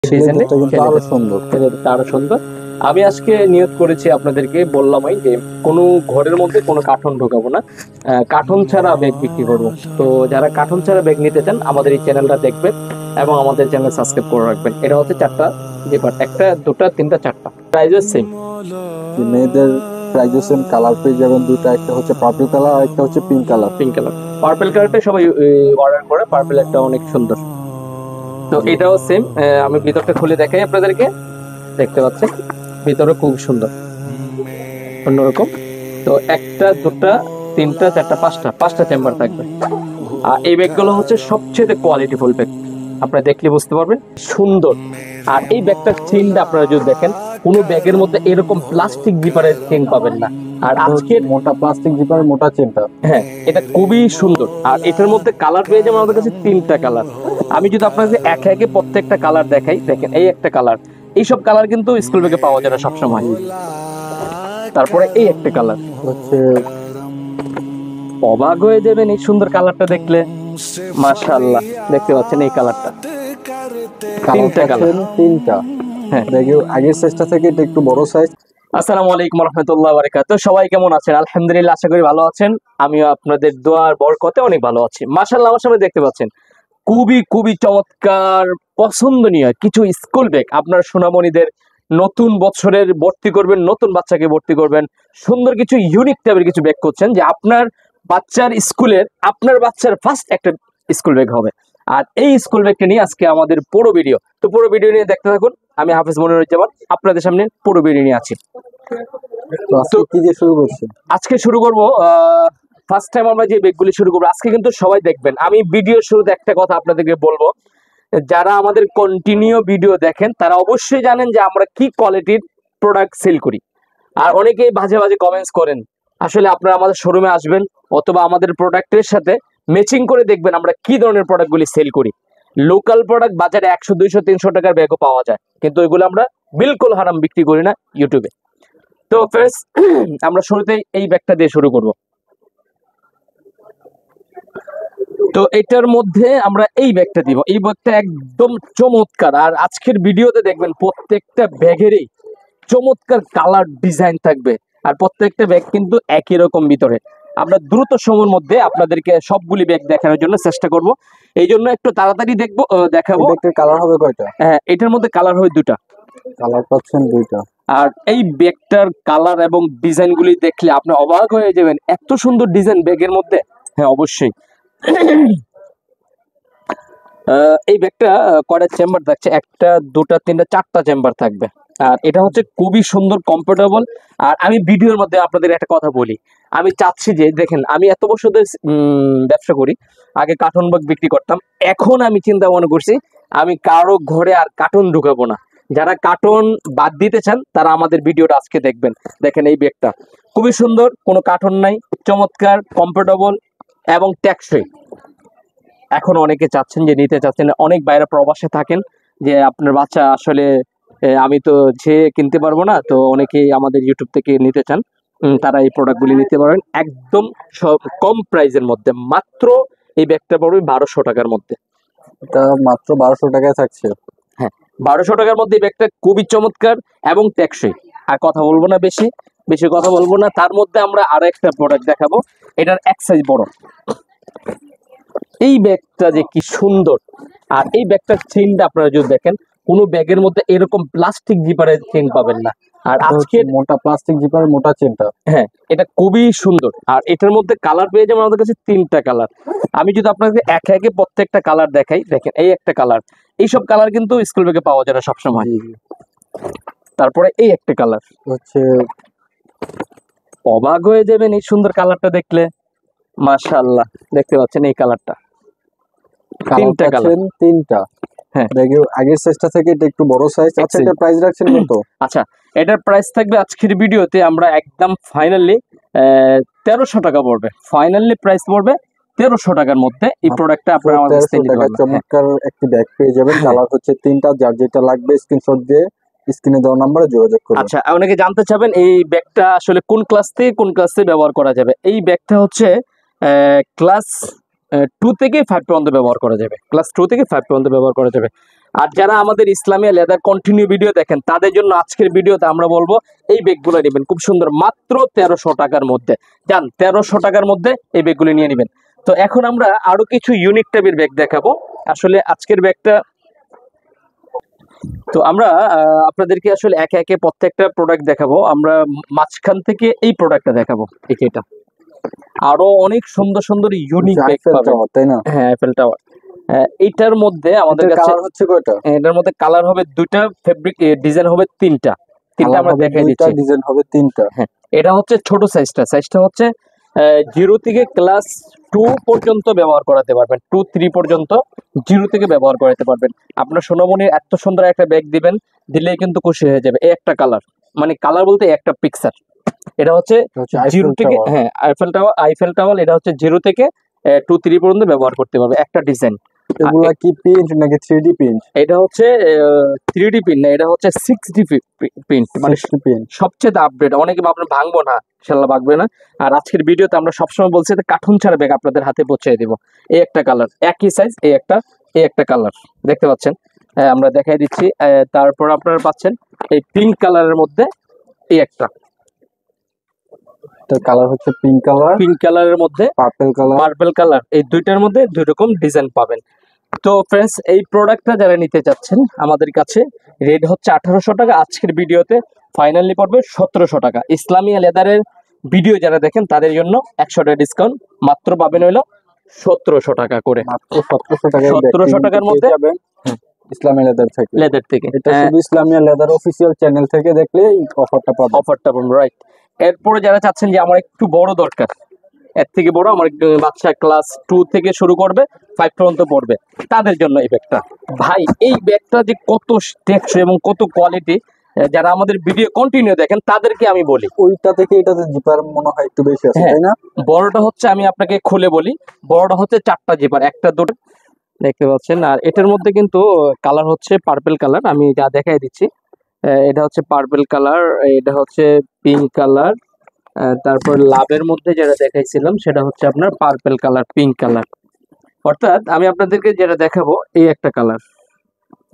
ডিজাইনটা কিন্তু আরো সুন্দর, আরো সুন্দর। আমি আজকে নিয়োগ করেছি আপনাদেরকে, বললামই যে কোনো ঘরের মধ্যে কোনো কার্টন ঢোকাবো না, কার্টন ছাড়া ব্যাগ বিক্রি করবো। তো যারা কার্টন ছাড়া ব্যাগ নিতে চান আমাদের এই চ্যানেলটা দেখবেন এবং আমাদের চ্যানেল সাবস্ক্রাইব করে রাখবেন। এটা হচ্ছে চারটা ডিপার্ট, একটা দুটা তিনটা চারটা, প্রাইজেস সেম। মেয়েদের প্রাইজেস সেম, কালার পেয়ে যাবেন দুটো, একটা হচ্ছে পার্পল কালার আর একটা হচ্ছে pink colour. Pink colour, purple কালারটা সবাই অর্ডার করে, পার্পল একটা অনেক সুন্দর। তো এটাও সেম, আমি ভিতরটা খুলে দেখাই আপনাদেরকে। দেখতে পাচ্ছেন ভিতরে খুব সুন্দর, অন্যরকম। তো একটা দুটা তিনটা চারটা পাঁচটা চেম্বার থাকবে। আর এই ব্যাগগুলো হচ্ছে সবচেয়ে কোয়ালিটিফুল ব্যাগ, আপনারা দেখলে বুঝতে পারবেন সুন্দর। আর এই ব্যাগটার চেইনটা আপনারা যদি দেখেন, কোনো ব্যাগের মধ্যে এরকম প্লাস্টিক জিপারের চেইন পাবেন না। আর আজকে মোটা প্লাস্টিক জিপার, মোটা চেনটা। হ্যাঁ, এটা খুবই সুন্দর। আর এটার মধ্যে কালার পেয়ে যাবেন আমাদের কাছে তিনটা কালার। আমি যদি আপনাকে একে একে প্রত্যেকটা কালার দেখাই, দেখেন এই একটা কালার, এইসব কালার কিন্তু স্কুল ব্যাগে পাওয়া যায় না সবসময়। তারপরে এই একটা কালার হচ্ছে, অবাক হয়ে যাবেন এই সুন্দর কালারটা দেখলে, মাশাআল্লাহ। দেখতে পাচ্ছেন এই কালারটা, তিনটা কালার। তিনটা। হ্যাঁ, আগের সাইজটা থেকে এটা একটু বড় সাইজ। আসসালামু আলাইকুম রাহমাতুল্লাহি ওয়া বারাকাতুহু। সবাই কেমন আছেন? আলহামদুলিল্লাহ, আশা করি ভালো আছেন। আমিও আপনাদের দোয়ার বরকতে অনেক ভালো আছি। মাশাআল্লাহ, আমার সামনে দেখতে পাচ্ছেন খুবই খুবই চমৎকার পছন্দনীয় কিছু স্কুল ব্যাগ। আপনার সোনামণিদের নতুন বছরের ভর্তি করবেন, নতুন বাচ্চাকে ভর্তি করবেন, সুন্দর কিছু ইউনিক টাইপের কিছু ব্যাগ করছেন, যে আপনার বাচ্চার স্কুলের, আপনার বাচ্চার ফার্স্ট একটা স্কুল ব্যাগ হবে। আর এই স্কুল ব্যাগটা নিয়ে আজকে আমাদের পুরো ভিডিও। তো পুরো ভিডিও নিয়ে দেখতে থাকুন। আমি হাফেজ মনিরুজ্জামান আপনাদের সামনে পুরো ভিডিও নিয়ে আছি। তো কি দিয়ে শুরু করছে? আজকে শুরু করবো, ফার্স্ট টাইম আমরা যে ব্যাগগুলি শুরু করবো আজকে, কিন্তু সবাই দেখবেন। আমি ভিডিওর শুরুতে একটা কথা আপনাদেরকে বলবো, যারা আমাদের কন্টিনিউ ভিডিও দেখেন তারা অবশ্যই জানেন যে আমরা কি কোয়ালিটির প্রোডাক্ট সেল করি। আর অনেকেই বাজে বাজে কমেন্টস করেন। আসলে আপনারা আমাদের শোরুমে আসবেন অথবা আমাদের প্রোডাক্টের সাথে ম্যাচিং করে দেখবেন আমরা কি ধরনের প্রোডাক্টগুলি সেল করি। লোকাল প্রোডাক্ট বাজারে 100 200 300 টাকার ব্যাগও পাওয়া যায়, কিন্তু ওইগুলো আমরা বিলকুল হারাম বিক্রি করি না ইউটিউবে। তো ফ্রেন্ডস, আমরা শুরুতেই এই ব্যাগটা দিয়ে শুরু করব। তো এটার মধ্যে আমরা এই ব্যাগটা দিব। এই ব্যাগটা একদম চমৎকার। আর আজকের ভিডিওতে দেখবেন প্রত্যেকটা ব্যাগেরই চমৎকার কালার ডিজাইন থাকবে। আর প্রত্যেকটা ব্যাগ কিন্তু একই রকম ভিতরে। আমরা দ্রুত সময়ের মধ্যে আপনাদেরকে সবগুলি ব্যাগ দেখানোর জন্য চেষ্টা করব, এই জন্য একটু তাড়াতাড়ি দেখাবো। ব্যাগটার কালার হবে কয়টা? হ্যাঁ, এটার মধ্যে কালার হয় দুটা। কালার পাচ্ছেন দুইটা। আর এই ব্যাগটার কালার এবং ডিজাইনগুলি দেখলে আপনি অবাক হয়ে যাবেন, এত সুন্দর ডিজাইন ব্যাগের মধ্যে। হ্যাঁ, অবশ্যই। এই ব্যাগটা কয়টা চেম্বার থাকছে? একটা দুটা তিনটা চারটা চেম্বার থাকবে। আর এটা হচ্ছে খুবই সুন্দর, কমফোর্টেবল। আর আমি ভিডিওর মধ্যে আপনাদের একটা কথা বলি, আমি চাচ্ছি যে দেখেন, আমি এত বছর ধরে ব্যবসা করি। আগে কার্টন ব্যাগ বিক্রি করতাম, এখন আমি চিন্তা মনে করছি আমি কারো ঘরে আর কার্টন ঢুকাবো না। যারা কার্টন বাদ দিতে চান তারা আমাদের ভিডিওটা আজকে দেখবেন। দেখেন এই ব্যাগটা খুবই সুন্দর, কোনো কার্টন নাই, চমৎকার, কমফোর্টেবল এবং টেকসই। এখন অনেকে চাচ্ছেন যে নিতে চাচ্ছেন, অনেক বাইরে প্রবাসে থাকেন, যে আপনার বাচ্চা আসলে আমি তো যে কিনতে পারবো না, তো অনেকেই আমাদের ইউটিউব থেকে নিতে চান। তারা এই প্রোডাক্টগুলি নিতে পারেন একদম সব কম প্রাইসের মধ্যে। মাত্র এই ব্যাগটা পড়বে 1200 টাকার মধ্যে। এটা মাত্র 1200 টাকায় থাকছে। হ্যাঁ, 1200 টাকার মধ্যে এই ব্যাগটা খুবই চমৎকার এবং টেকসই। আর কথা বলবো না, বেশি বেশি কথা বলবো না। তার মধ্যে আমরা আরো একটা প্রোডাক্ট দেখাবো, এটার এক সাইজ বড়। এই ব্যাগটা যে কি সুন্দর। আর এই ব্যাগটার চেইনটা আপনারা যদি দেখেন, কোনো ব্যাগের মধ্যে এরকম প্লাস্টিক জিপারের চেইন পাবেন না। আর আজকে মোটা প্লাস্টিক জিপার, মোটা চেনটা। হ্যাঁ, এটা খুবই সুন্দর। আর এটার মধ্যে কালার পেয়ে যাবেন আমাদের কাছে তিনটা কালার। আমি যদি আপনাকে একে একে প্রত্যেকটা কালার দেখাই, দেখেন এই একটা কালার, এইসব কালার কিন্তু স্কুল ব্যাগে পাওয়া যায় না সবসময়। তারপরে এই একটা কালার হচ্ছে, অবাক হয়ে যাবেন এই সুন্দর কালারটা দেখলে, মাশাআল্লাহ। দেখতে পাচ্ছেন এই কালারটা, তিনটা কালার। তিনটা। হ্যাঁ, আগের সাইজটা থেকে এটা একটু বড় সাইজ। আচ্ছা, এটা প্রাইস রাখছেন কত? আচ্ছা, এটার প্রাইস থাকবে আজকের ভিডিওতে আমরা একদম ফাইনালি 1300 টাকা পড়বে। ফাইনালি প্রাইস পড়বে 1300 টাকার মধ্যে। এই প্রোডাক্টটা আপনারা আমাদের কাছ থেকে নিতে পারবেন। চমৎকার একটি ব্যাগ পেয়ে যাবেন। কালার হচ্ছে তিনটা, যার যেটা লাগবে স্ক্রিনশট দিয়ে স্ক্রিনে দেওয়া নম্বরে যোগাযোগ করুন। আচ্ছা, অনেকে জানতে চাবেন এই ব্যাগটা আসলে কোন ক্লাস থেকে কোন ক্লাসে ব্যবহার করা যাবে। এই ব্যাগটা হচ্ছে ক্লাস টু থেকে 5 পর্যন্ত ব্যবহার করা যাবে, ক্লাস 2 থেকে 5 পর্যন্ত ব্যবহার করা যাবে। আর যারা আমাদের ইসলামিয়া লেদার কন্টিনিউ ভিডিও দেখেন তাদের জন্য আজকের ভিডিওতে আমরা বলবো এই ব্যাগগুলো নেবেন খুব সুন্দর, মাত্র 1300 টাকার মধ্যে। যান 1300 টাকার মধ্যে এই ব্যাগগুলো নিয়ে নেবেন। তো এখন আমরা আরো কিছু ইউনিক টাইপের ব্যাগ দেখাবো। আসলে আজকের ব্যাগটা তো আমরা আপনাদেরকে আসলে একে একে প্রত্যেকটা প্রোডাক্ট দেখাবো। আমরা মাঝখান থেকে এই প্রোডাক্টটা দেখাবো, এটা আরো অনেক সুন্দর সুন্দর ইউনিক ব্যাগ পাবেন, তাই না? হ্যাঁ আইফেল টাওয়ার। এইটার মধ্যে আমাদের কাছে কালার হচ্ছে কয়টা? এটার মধ্যে কালার হবে দুইটা, ফেব্রিক ডিজাইন হবে তিনটা আমরা দেখাই দিচ্ছি। ডিজাইন হবে তিনটা। হ্যাঁ, এটা হচ্ছে ছোট সাইজটা হচ্ছে 0 থেকে ক্লাস 2 পর্যন্ত ব্যবহার করাতে পারবেন, 2-3 পর্যন্ত 0 থেকে ব্যবহার করাতে পারবেন। আপনার সোনামণির এত সুন্দর একটা ব্যাগ দিবেন, দিলেই কিন্তু খুশি হয়ে যাবে। এই একটা কালার, মানে কালার বলতে একটা পিকচার। এটা হচ্ছে 0 থেকে, হ্যাঁ আইফেল টাওয়ার, এটা হচ্ছে 0 থেকে 2-3 পর্যন্ত ব্যবহার করতে পারবে, একটা ডিজাইন। এগুলা কি প্রিন্ট নাকি 3D প্রিন্ট? এটা হচ্ছে 3D প্রিন্ট না, এটা হচ্ছে 6D প্রিন্ট, মানে সবচেয়ে আপডেট। অনেকে ভাববেন ভাঙবো না, ইনশাআল্লাহ ভাঙবে না। আর আজকের ভিডিওতে আমরা সবসময় বলছি যে কার্টুন ছাড়া ব্যাগ আপনাদের হাতে পৌঁছে দিব। এই একটা কালার, একই সাইজ, এই একটা কালার দেখতে পাচ্ছেন, আমরা দেখাই দিচ্ছি। তারপর আপনারা পাচ্ছেন এই পিঙ্ক কালারের মধ্যে এই একটা কালার হচ্ছে পিঙ্ক কালারের মধ্যে পার্পল কালার, এই দুইটার মধ্যে দুই রকম ডিজাইন পাবেন। তো ফ্রেন্ডস, এই প্রোডাক্টটা যারা নিতে চাচ্ছেন আমাদের কাছে রেট হচ্ছে 1800 টাকা, আজকের ভিডিওতে ফাইনালি পড়বে 1700 টাকা। ইসলামিয়া লেদারের ভিডিও যারা দেখেন তাদের জন্য 100 টাকা ডিসকাউন্ট, মাত্র পাবেন হলো 1700 টাকা করে, মাত্র 1700 টাকা। 1700 টাকার মধ্যে ইসলামিয়া লেদার থেকে। এটা হ্যাঁ, শুধু ইসলামিয়া লেদার অফিসিয়াল চ্যানেল থেকে দেখলে অফারটা পাবেন, রাইট। এরপরে যারা চাচ্ছেন যে আমার একটু বড় দরকার, এর থেকে বড়, আমার বাচ্চা ক্লাস 2 থেকে শুরু করবে 5 পর্যন্ত পড়বে, তাদের জন্য এই ব্যাগটা। ভাই এই ব্যাগটা যে কত টেকসই এবং কত কোয়ালিটি, যারা আমাদের ভিডিও কন্টিনিউ দেখেন তাদেরকে আমি বলি। ওইটা থেকে এটাতে জিপার মনে হয় একটু বেশি আছে, তাই না? বড়টা হচ্ছে, আমি আপনাকে খুলে বলি, বড়টা হচ্ছে 4টা জিপার, একটা দুটো দেখতে পাচ্ছেন। আর এটার মধ্যে কিন্তু কালার হচ্ছে পার্পল কালার, আমি যা দেখাই দিচ্ছি। এটা হচ্ছে পার্পল কালার, এটা হচ্ছে পিঙ্ক কালার, তারপর লাভের মধ্যে যেটা দেখাইছিলাম সেটা হচ্ছে আপনার পার্পল কালার, পিঙ্ক কালার। অর্থাৎ আমি আপনাদেরকে যেটা দেখাবো এই একটা কালার,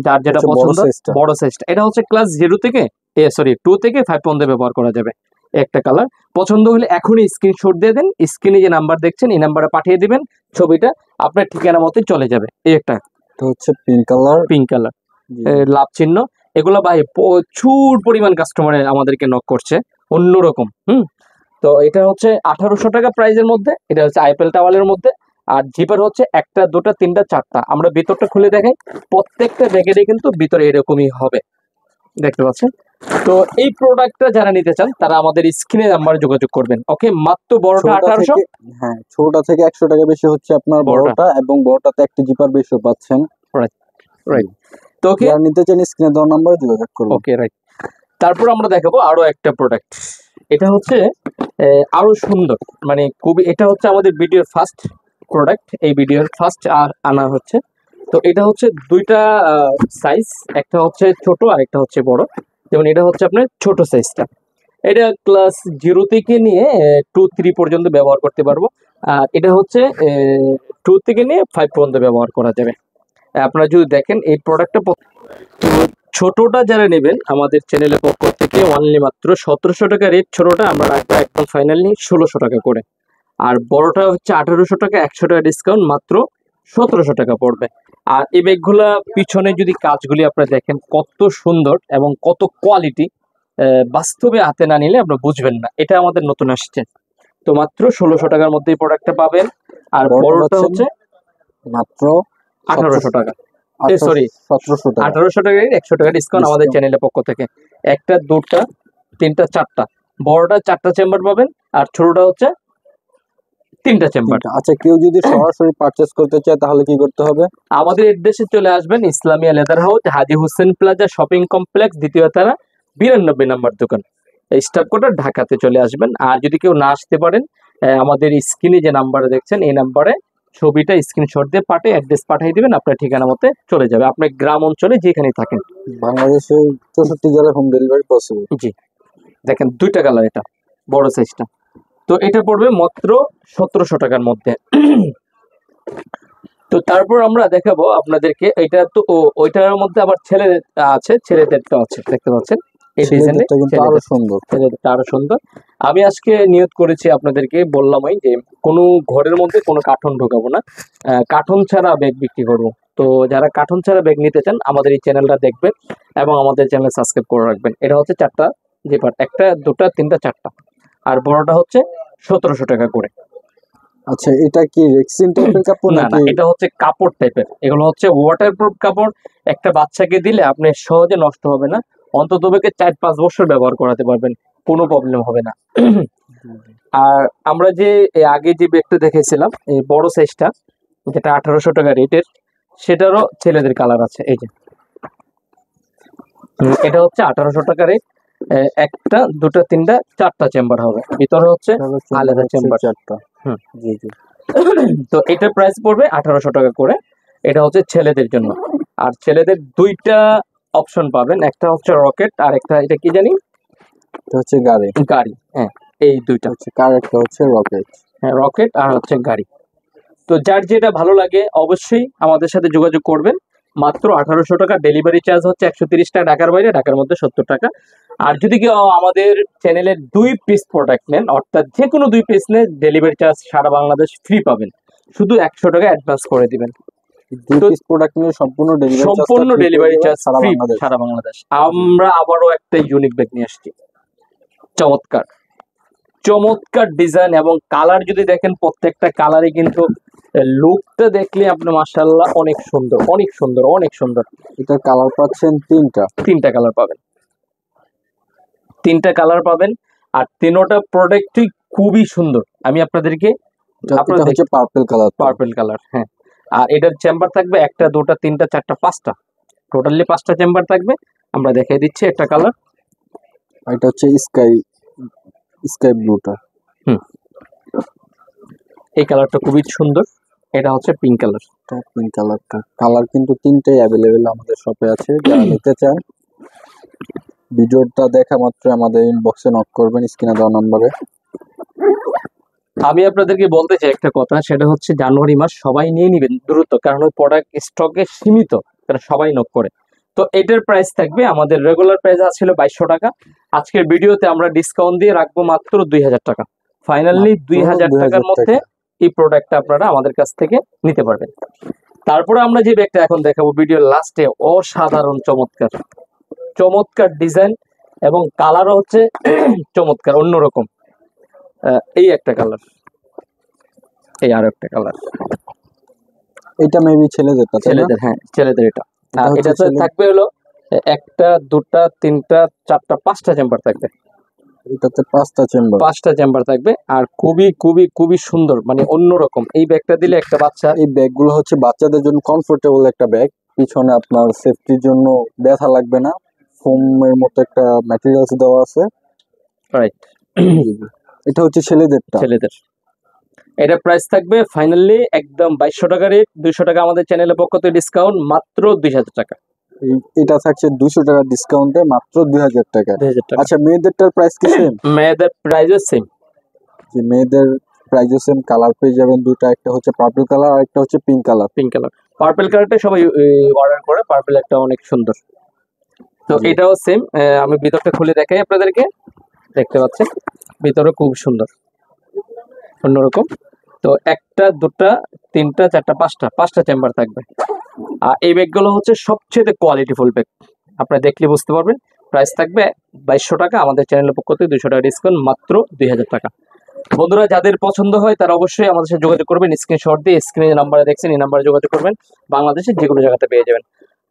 যার যেটা পছন্দ, বড় সাইজটা। এটা হচ্ছে ক্লাস 2 থেকে 5 পর্যন্ত ব্যবহার করা যাবে। একটা কালার পছন্দ হলে এখনই স্ক্রিনশট দিয়ে দেন, স্ক্রিনে যে নাম্বার দেখছেন এই নাম্বারে পাঠিয়ে দিবেন, ছবিটা আপনার ঠিকানা মতো চলে যাবে। এই একটা হচ্ছে পিঙ্ক কালার, লাভ চিহ্ন। এগুলো ভাই প্রচুর পরিমাণ কাস্টমার আমাদেরকে নক করছে, অন্যরকম। তো এটা হচ্ছে 1800 টাকা প্রাইজের মধ্যে, এটা হচ্ছে আইফেল টাওয়ারের মধ্যে। আর জিপার হচ্ছে 1টা 2টা 3টা 4টা। আমরা ভিতরটা খুলে দেখাই, প্রত্যেকটা ব্যাগেরই কিন্তু ভিতরে এরকমই হবে, দেখতে পাচ্ছেন। তো এই প্রোডাক্টটা যারা নিতে চান তারা আমাদের স্ক্রিনে নাম্বারে যোগাযোগ করবেন। ওকে, মাত্র বড়টা 1800, হ্যাঁ ছোটটা থেকে 100 টাকা বেশি হচ্ছে আপনার বড়টা, এবং বড়টাতে একটা জিপার বেশি পাচ্ছেন। রাইট। তো ওকে, যারা নিতে চান স্ক্রিনে দেওয়া নাম্বারে যোগাযোগ করুন। ওকে, রাইট। তারপর আমরা দেখাবো আরো একটা প্রোডাক্ট, এটা হচ্ছে আরো সুন্দর, মানে খুবই, এটা হচ্ছে আমাদের ভিডিওর ফার্স্ট প্রোডাক্ট, এই ভিডিওর ফার্স্ট আর আনা হচ্ছে। তো এটা হচ্ছে দুইটা সাইজ, একটা হচ্ছে ছোট আর একটা হচ্ছে বড়। যেমন এটা হচ্ছে আপনার ছোট সাইজটা, এটা ক্লাস 0 থেকে নিয়ে 2-3 পর্যন্ত ব্যবহার করতে পারবো। আর এটা হচ্ছে 2 থেকে নিয়ে 5 পর্যন্ত ব্যবহার করা যাবে। আপনারা যদি দেখেন এই প্রোডাক্টটা, ছোটটা যারা নেবেন আমাদের চ্যানেলের পক্ষ থেকে অনলি মাত্র 1700 টাকা রেট, ছোটটা আমরা রাখবো একদম ফাইনালি 1600 টাকা করে। আর বড়টা হচ্ছে 1800 টাকা, 100 টাকা ডিসকাউন্ট, মাত্র 1700 টাকা পড়বে। আর এই ব্যাগগুলা পিছনে যদি কাজগুলি আপনারা দেখেন কত সুন্দর এবং কত কোয়ালিটি, বাস্তবে হাতে না নিলে আপনারা বুঝবেন না। এটা আমাদের নতুন আসছে, তো মাত্র 1600 টাকার মধ্যে এই প্রোডাক্টটা পাবেন। আর বড়টা হচ্ছে মাত্র 1800 টাকা, সরি 1800 টাকায় 100 টাকা ডিসকাউন্ট আমাদের চ্যানেলের পক্ষ থেকে। 1টা 2টা 3টা 4টা, বড়টা 4টা চেম্বার পাবেন, আর ছোটটা হচ্ছে 3টা চেম্বার। আচ্ছা, কেউ যদি সরাসরি পারচেজ করতে চায় তাহলে কি করতে হবে? আমাদের অ্যাড্রেসে চলে আসবেন, ইসলামিয়া লেদার হাউস, হাজী হোসেন প্লাজা শপিং কমপ্লেক্স, 2য় তলা, 92 নম্বর দোকান, স্টাফ কোয়ার্টার, ঢাকাতে চলে আসবেন। আর যদি কেউ না আসতে পারেন, আমাদের স্ক্রিনে যে নাম্বারে দেখছেন এই নাম্বারে ছবিটা স্ক্রিনশট দিয়ে অ্যাড্রেস পাঠিয়ে দিবেন, আপনার ঠিকানা মতে চলে যাবে, আপনার গ্রাম অঞ্চলে যেখানেই থাকেন। বাংলাদেশের 64 জেলায় হোম ডেলিভারি পসিবল। জি, দেখেন 2টা কালার, এটা বড় সাইজটা। তো এটা পড়বে মাত্র 1700 টাকার মধ্যে। তো তারপর আমরা দেখাবো আপনাদেরকে, এটা তো ওইটার মধ্যে আবার ছেলেদের আছে, ছেলেদেরটা আছে, দেখতে পাচ্ছেন এই ডিজাইনে ছেলেদেরটা কিন্তু আরো সুন্দর। ছেলেদেরটা আরো সুন্দর। আমি আজকে নিয়ত করেছি আপনাদেরকে, বললামই যে কোনো ঘরের মধ্যে কোনো কার্টুন ঢোকাবো না, কার্টুন ছাড়া ব্যাগ বিক্রি করবো। তো যারা কার্টুন ছাড়া ব্যাগ নিতে চান আমাদের এই চ্যানেলটা দেখবেন এবং আমাদের চ্যানেল সাবস্ক্রাইব করে রাখবেন। এটা হচ্ছে চারটা জিপার, একটা দুটা তিনটা চারটা, আর বড়টা হচ্ছে 1700 টাকা করে। আচ্ছা, এটা কি রেক্সিন টাইপের কাপড় না না, নাকি? এটা হচ্ছে কাপড় টাইপের, এগুলো হচ্ছে ওয়াটারপ্রুফ কাপড়। একটা বাচ্চাকে দিলে আপনি সহজে নষ্ট হবে না, অন্তত 4-5 বছর ব্যবহার করাতে পারবেন, কোনো প্রবলেম হবে না। আর আমরা যে আগে যে ব্যাগটা দেখেছিলাম এই বড় সাইজটা, যেটা 1800 টাকা রেটের, সেটারও ছেলেদের কালার আছে। এই যে এটা হচ্ছে 1800 টাকা রেট, একটা দুটা তিনটা চারটা চেম্বার হবে, ভিতরে হচ্ছে আলাদা চেম্বার চারটা। হুম। জি জি। তো এটার প্রাইস পড়বে 1800 টাকা করে। এটা হচ্ছে ছেলেদের জন্য। আর ছেলেদের দুইটা অপশন পাবেন, একটা হচ্ছে রকেট আর একটা এটা কি জানি, এটা হচ্ছে গাড়ি। গাড়ি। হ্যাঁ, এই দুইটা হচ্ছে কার, একটা হচ্ছে রকেট। হ্যাঁ, রকেট আর হচ্ছে গাড়ি। তো যার যেটা ভালো লাগে অবশ্যই আমাদের সাথে যোগাযোগ করবেন। মাত্র 1800 টাকা, ডেলিভারি চার্জ হচ্ছে 130 টাকা ঢাকার বাইরে, ঢাকার মধ্যে 70 টাকা। আর যদি কেউ আমাদের চ্যানেলের 2 পিস প্রোডাক্ট নেন, অর্থাৎ যে কোনো 2 পিস নেন, ডেলিভারি চার্জ সারা বাংলাদেশ ফ্রি পাবেন, শুধু 100 টাকা অ্যাডভান্স করে দিবেন। দুই পিস প্রোডাক্ট নিয়ে সম্পূর্ণ ডেলিভারি চার্জ সারা ফ্রি বাংলাদেশ। সারা বাংলাদেশ। আমরা আবারও একটা ইউনিক ব্যাগ নিয়ে আসছি, চমৎকার চমৎকার ডিজাইন এবং কালার যদি দেখেন, প্রত্যেকটা কালারই কিন্তু লুকটা দেখলে আপনি মাশাআল্লাহ, অনেক সুন্দর অনেক সুন্দর অনেক সুন্দর। এটা কালার পাচ্ছেন তিনটা কালার পাবেন, তিনটা কালার পাবেন। আর তিনোটা প্রোডাক্টই খুবই সুন্দর। আমি আপনাদেরকে এটা হচ্ছে পার্পল কালার, হ্যাঁ। আর এটার চেম্বার থাকবে একটা দুটা তিনটা চারটা পাঁচটা, টোটালি 5টা চেম্বার থাকবে। আমরা দেখিয়ে দিচ্ছি একটা কালার, এটা হচ্ছে স্কাই ব্লুটা। এই কালারটা খুবই সুন্দর। এটা হচ্ছে পিঙ্ক কালার। পিঙ্ক কালারটা, কালার কিন্তু তিনটাই অ্যাভেলেবেল আমাদের শপে আছে। যারা নিতে চান ভিডিওটা দেখা মাত্র আমাদের ইনবক্সে নক করবেন স্ক্রিনে দেওয়া নম্বরে। আমি আপনাদেরকে বলতে চাই একটা কথা, সেটা হচ্ছে জানুয়ারি মাস সবাই নিয়ে নেবেন দ্রুত, কারণ ওই প্রোডাক্ট স্টকে সীমিত, কারণ সবাই নক করে। তো এটার প্রাইস থাকবে, আমাদের রেগুলার প্রাইস ছিল 2200 টাকা, আজকের ভিডিওতে আমরা ডিসকাউন্ট দিয়ে রাখবো মাত্র 2000 টাকা। ফাইনালি 2000 টাকার মধ্যে এই প্রোডাক্টটা আপনারা আমাদের কাছ থেকে নিতে পারবেন। তারপরে আমরা যে ব্যাগটা এখন দেখাবো ভিডিওর লাস্টে, অসাধারণ চমৎকার চমৎকার ডিজাইন এবং কালারও হচ্ছে চমৎকার অন্যরকম। এই একটা কালার, এই আর একটা কালার, এটা মেবি ছেলেদেরটা, ছেলেদের। হ্যাঁ, ছেলেদের এটা। আর এটাতে থাকবে হলো একটা দুটা তিনটা চারটা 5টা চেম্বার থাকবে। এটাতে 5টা চেম্বার থাকবে। আর খুবই খুবই খুবই সুন্দর, মানে অন্যরকম। এই ব্যাগটা দিলে একটা বাচ্চা, এই ব্যাগগুলো হচ্ছে বাচ্চাদের জন্য কমফোর্টেবল একটা ব্যাগ। পিছনে আপনার সেফটির জন্য ব্যথা লাগবে না, ফোমের মতো একটা ম্যাটেরিয়ালস দেওয়া আছে। রাইট। এটা হচ্ছে ছেলেদের। এটা প্রাইস থাকবে ফাইনালি একদম 2200 টাকা রেট, 200 টাকা আমাদের চ্যানেলের পক্ষ থেকে ডিসকাউন্ট, মাত্র 2000 টাকা। এটা থাকছে 200 টাকা ডিসকাউন্টে মাত্র 2000 টাকা। আচ্ছা, মেয়েদেরটার প্রাইস কি সেম? মেয়েদের প্রাইসও সেম। যে মেয়েদের প্রাইসও সেম, কালার পেয়ে যাবেন দুটো, একটা হচ্ছে পার্পল কালার আর একটা হচ্ছে পিঙ্ক কালার। পার্পল কালারটা সবাই অর্ডার করে, পার্পল একটা অনেক সুন্দর। তো এটাও সেম। আমি ভিতরটা খুলে দেখাই আপনাদেরকে, দেখতে পাচ্ছেন ভিতরে খুব সুন্দর অন্যরকম। তো একটা দুটা তিনটা চারটা 5টা চেম্বার থাকবে। আর এই ব্যাগগুলো হচ্ছে সবচেয়ে কোয়ালিটিফুল ব্যাগ, আপনারা দেখলে বুঝতে পারবেন। প্রাইস থাকবে 2200 টাকা, আমাদের চ্যানেলের পক্ষ থেকে 200 টাকা ডিসকাউন্ট, মাত্র 2000 টাকা। বন্ধুরা, যাদের পছন্দ হয় তারা অবশ্যই আমাদের সাথে যোগাযোগ করবেন, স্ক্রিনশট দিয়ে স্ক্রিনে নাম্বারে দেখছেন এই নাম্বারে যোগাযোগ করবেন, বাংলাদেশের যে কোনো জায়গাতে পেয়ে যাবেন।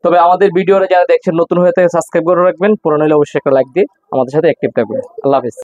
তবে আমাদের ভিডিওটা যারা দেখছেন নতুন হয়ে থাকে সাবস্ক্রাইব করে রাখবেন, পুরনো হলে অবশ্যই একটা লাইক দিয়ে আমাদের সাথে অ্যাক্টিভ থাকবেন। আল্লাহ হাফেজ।